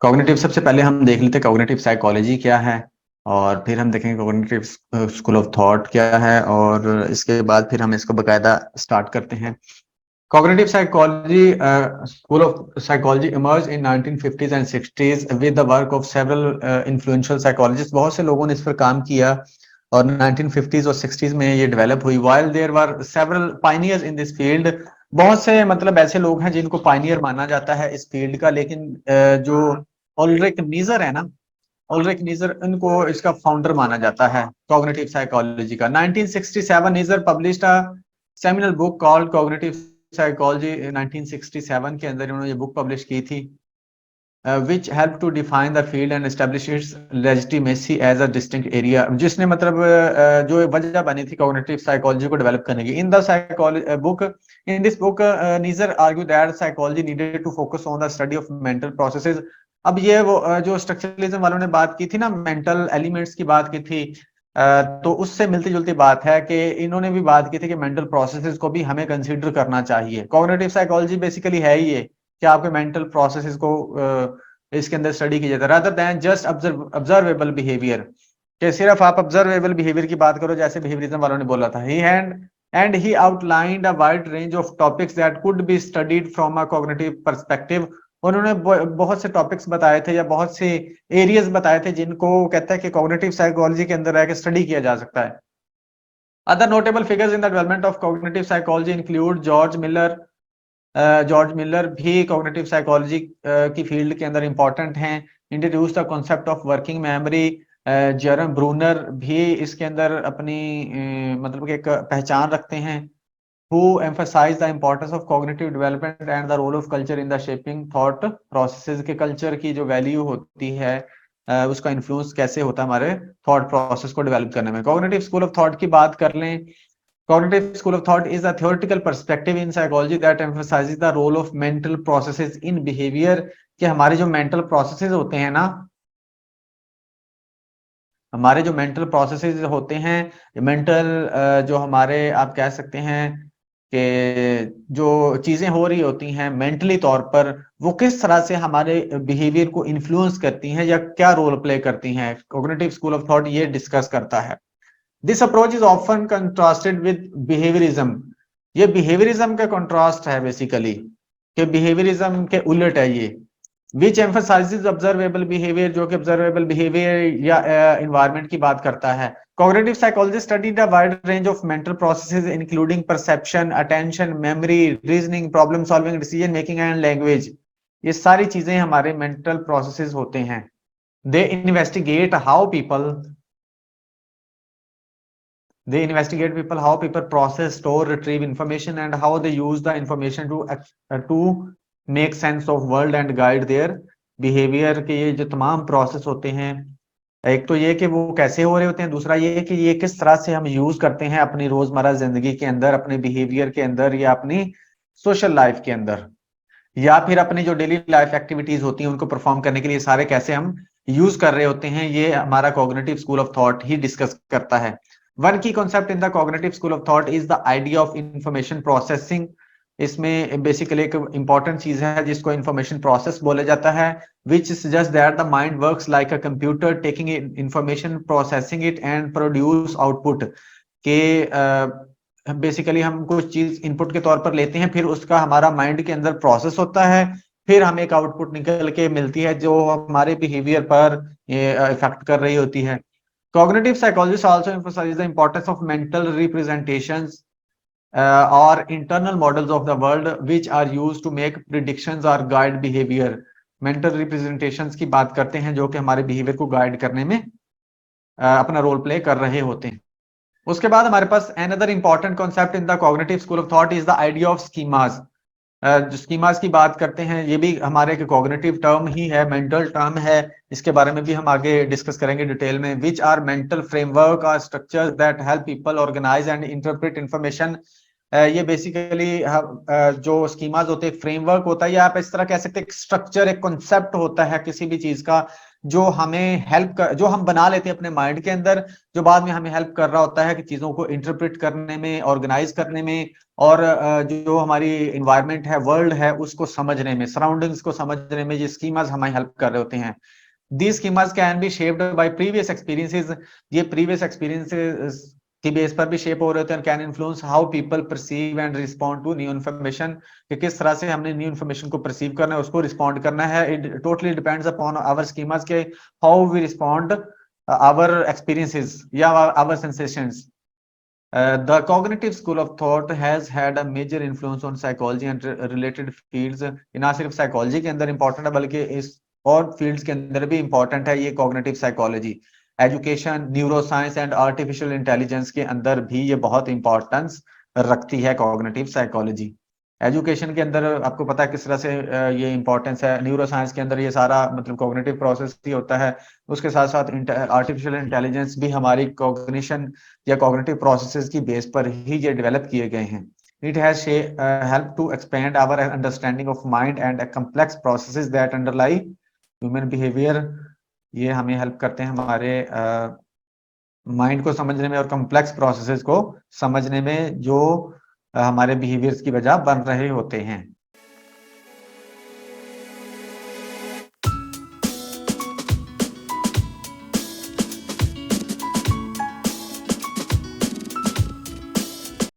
Cognitive सबसे पहले हम देख लेते हैं कॉग्निटिव साइकोलॉजी क्या है, और फिर हम देखेंगे कॉग्निटिव स्कूल ऑफ थॉट क्या है, और इसके बाद फिर हम इसको बकायदा स्टार्ट करते हैं। Cognitive psychology school of psychology emerge in 1950s and 60s with the work of several influential psychologist. बहुत से लोगों ने इस पर काम किया और 1950s और 60s में ये डेवलप हुई। While there were several pioneers in this field, बहुत से मतलब ऐसे लोग हैं जिनको पायनियर माना जाता है इस फील्ड का, लेकिन जो ओल्ड्रिक नीजर है ना, ओल्ड्रिक नीजर, इनको इसका फाउंडर माना जाता है कॉग्निटिव साइकोलॉजी का। 1967 Neisser published a seminal book called cognitive psychology. 1967 के अंदर इन्होंने ये बुक पब्लिश की थी, which help to define the field and establish its legitimacy as a distinct area, जिसने मतलब जो वजह बनी थी कॉग्निटिव साइकोलॉजी को डेवलप करने की। In the psychology book, in this book Neisser argue that psychology needed to focus on the study of mental processes. अब ये वो जो स्ट्रक्चरलिज्म वालों ने बात की थी ना, मेंटल एलिमेंट्स की बात की थी, तो उससे मिलती जुलती बात है कि इन्होंने भी बात की थी कि मेंटल प्रोसेसेस को भी हमें कंसीडर करना चाहिए। कॉग्निटिव साइकोलॉजी बेसिकली है ही ये कि आपके मेंटल प्रोसेसेस को इसके अंदर स्टडी की जाती है, rather than just observable behaviour, कि सिर्फ आप ऑब्जर्वेबल बिहेवियर की बात करो, जैसे बिहेवियरिज्म वालों ने बोला था। He and he outlined a wide range of topics that could be studied from a cognitive perspective. उन्होंने बहुत से टॉपिक्स बताए थे या बहुत से एरियाज बताए थे जिनको कहता है कि कॉग्निटिव साइकोलॉजी के अंदर रह के स्टडी किया जा सकता है। Other notable figures in the development of cognitive psychology include George Miller. George Miller भी कॉग्निटिव साइकोलॉजी की फील्ड के अंदर इंपॉर्टेंट हैं। Introduce the concept of working memory. Jerome Bruner भी इसके अंदर अपनी मतलब कि एक पहचान रखते हैं। who emphasize the importance of cognitive development and the role of culture in the shaping thought processes, के कल्चर की जो वैल्यू होती है उसका इन्फ्लुएंस कैसे होता है हमारे थॉट प्रोसेस को डेवलप करने में। कॉग्निटिव स्कूल ऑफ थॉट की बात कर लें, cognitive school of thought is a theoretical perspective in psychology that emphasizes the role of mental processes in behavior, कि हमारे जो मेंटल प्रोसेसेस होते हैं ना, हमारे जो मेंटल प्रोसेसेस होते हैं, मेंटल जो हमारे आप कह सकते हैं कि जो चीजें हो रही होती हैं मेंटली तौर पर, वो किस तरह से हमारे बिहेवियर को इन्फ्लुएंस करती हैं या क्या रोल प्ले करती हैं, कॉग्निटिव स्कूल ऑफ थॉट ये डिस्कस करता है। This approach is often contrasted with behaviourism. ये बिहेवियरिज्म का कंट्रास्ट है बेसिकली, कि बिहेवियरिज्म के उलट है ये। विच एम्फसाइजेज ऑब्जर्वेबल बिहेवियर, जो कि ऑब्जर्वेबल बिहेवियर या एनवायरनमेंट की बात करता है। Cognitive psychology studied a wide range of mental processes including perception, attention, memory, reasoning, problem solving, decision making and language. ये सारी चीजें हमारे मेंटल प्रोसेसेस होते हैं। They investigate how people They investigate people, how people process, store, retrieve information, and how they use the information to make sense of world and guide their behavior। के ये जो तमाम प्रोसेस होते हैं, एक तो ये कि वो कैसे हो रहे होते हैं, दूसरा ये कि ये किस तरह से हम यूज करते हैं अपनी रोजमर्रा जिंदगी के अंदर, अपने बिहेवियर के अंदर या अपनी सोशल लाइफ के अंदर, या फिर अपनी जो डेली लाइफ एक्टिविटीज होती हैं उनको परफॉर्म करने के लिए सारे कैसे हम यूज कर रहे होते हैं, ये हमारा cognitive school of thought he discuss करता है। वन की concept in the cognitive school of thought is the idea of information processing. इसमें बेसिकली एक इंपॉर्टेंट चीज है जिसको इंफॉर्मेशन प्रोसेस बोला जाता है, विच suggest that the mind works like a computer taking information, processing it and produce output. के basically हम कुछ चीज इनपुट के तौर पर लेते हैं, फिर उसका हमारा माइंड के अंदर प्रोसेस होता है, फिर हमें एक आउटपुट निकल के मिलती है जो हमारे बिहेवियर पर इफेक्ट कर रही होती है। Cognitive psychologists also emphasize the importance of mental representations or internal models of the world which are used to make predictions or guide behavior। mental representations की बात करते हैं जो कि हमारे बिहेवियर को गाइड करने में अपना रोल प्ले कर रहे होते हैं। उसके बाद हमारे पास another important concept in the cognitive school of thought is the idea of schemas। जो स्कीमास की बात करते हैं, ये भी हमारे कॉग्निटिव टर्म ही है, मेंटल टर्म है। इसके बारे में भी हम आगे डिस्कस करेंगे डिटेल में। Which are mental framework or structures that help people organise and interpret information. ये बेसिकली जो स्कीमाज होते हैं, फ्रेमवर्क होता है, या आप इस तरह कह सकते हैं एक स्ट्रक्चर, एक कॉन्सेप्ट होता है किसी भी चीज का, जो हमें हेल्प कर, जो हम बना लेते हैं अपने माइंड के अंदर, जो बाद में हमें हेल्प कर रहा होता है कि चीजों को इंटरप्रेट करने में, ऑर्गेनाइज करने में, और जो हमारी इन्वायरमेंट है, वर्ल्ड है, उसको समझने में, सराउंडिंग्स को समझने में ये स्कीमाज हमें हेल्प कर रहे होते हैं। These schemas can be shaped by previous experiences. ये previous experiences की बेस पर भी शेप हो रहे होते हैं, can influence how people perceive and respond to new information, कि किस तरह से हमने न्यू इन्फॉर्मेशन को परसीव करना है, उसको रिस्पॉन्ड करना है। It totally depends upon our schemas के how we respond our experiences या our sensations. The cognitive school of thought has had a major influence on psychology and related fields. ये ना सिर्फ साइकोलॉजी के अंदर इंपॉर्टेंट है, बल्कि इस और फील्ड्स के अंदर भी इंपॉर्टेंट है ये cognitive psychology. Education, neuro science and artificial intelligence के अंदर भी ये बहुत इंपॉर्टेंस रखती है कॉग्निटिव साइकोलॉजी। एजुकेशन के अंदर आपको पता है किस तरह से ये इंपॉर्टेंस है। न्यूरो साइंस के अंदर ये सारा मतलब कॉग्निटिव प्रोसेस ही होता है। उसके साथ साथ आर्टिफिशियल इंटेलिजेंस भी हमारी कॉग्निशन या कॉग्निटिव प्रोसेसेस की बेस पर ही ये डेवलप किए गए हैं। It has help to expand our understanding of mind and complex processes that underlie human behaviour. ये हमें हेल्प करते हैं हमारे माइंड को समझने में और कॉम्प्लेक्स प्रोसेसेस को समझने में, जो हमारे बिहेवियर्स की वजह बन रहे होते हैं।